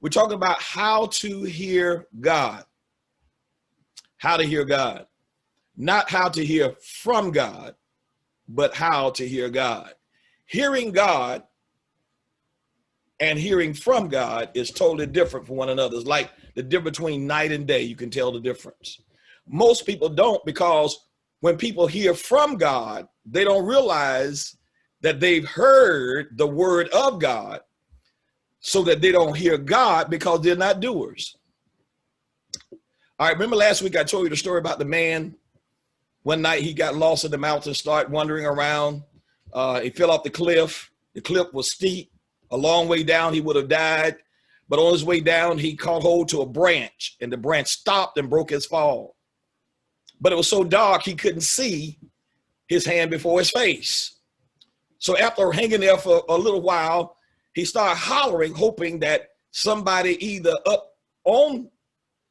We're talking about how to hear God. How to hear God. Not how to hear from God, but how to hear God. Hearing God and hearing from God is totally different from one another. It's like the difference between night and day. You can tell the difference. Most people don't, because when people hear from God, they don't realize that they've heard the word of God, so that they don't hear God because they're not doers. All right, remember last week I told you the story about the man. One night he got lost in the mountains, started wandering around. He fell off the cliff. The cliff was steep. A long way down, he would have died. But on his way down, he caught hold to a branch, and the branch stopped and broke his fall. But it was so dark, he couldn't see his hand before his face. So after hanging there for a little while, he started hollering, hoping that somebody either up on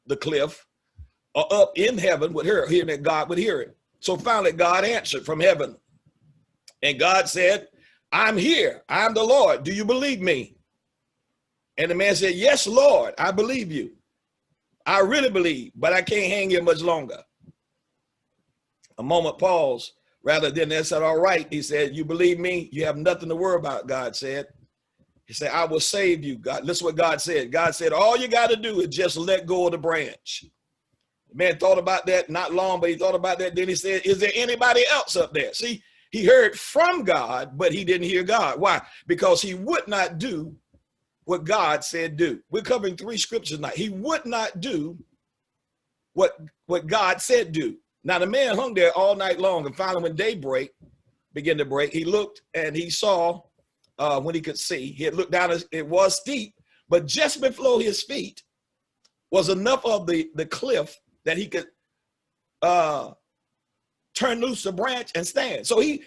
the cliff or up in heaven would hear him, that God would hear it. So finally, God answered from heaven. And God said, I'm here. I'm the Lord. Do you believe me? And the man said, yes, Lord, I believe you. I really believe, but I can't hang here much longer. A moment pause. Rather than that, said, all right. He said, you believe me? You have nothing to worry about, God said. He said, I will save you, God. Listen what God said. God said, all you got to do is just let go of the branch. The man thought about that not long, but he thought about that. Then he said, is there anybody else up there? See, he heard from God, but he didn't hear God. Why? Because he would not do what God said do. We're covering 3 scriptures tonight. He would not do what God said do. Now, the man hung there all night long, and finally when daybreak began to break, he looked and he saw, when he could see, he had looked down, it was steep, but just below his feet was enough of the cliff that he could turn loose the branch and stand. So he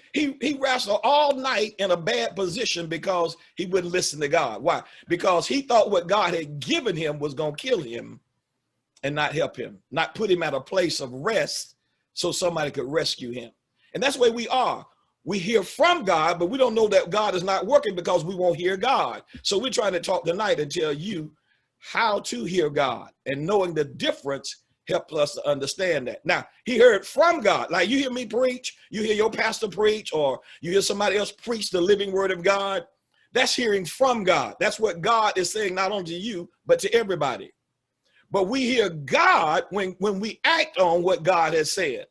wrestled all night in a bad position because he wouldn't listen to God. Why? Because he thought what God had given him was going to kill him and not help him, not put him at a place of rest so somebody could rescue him. And that's where we are. We hear from God, but we don't know that God is not working because we won't hear God. So we're trying to talk tonight and tell you how to hear God, and knowing the difference helps us to understand that. Now, he heard from God. Like you hear me preach, you hear your pastor preach, or you hear somebody else preach the living word of God. That's hearing from God. That's what God is saying, not only to you, but to everybody. But we hear God when we act on what God has said.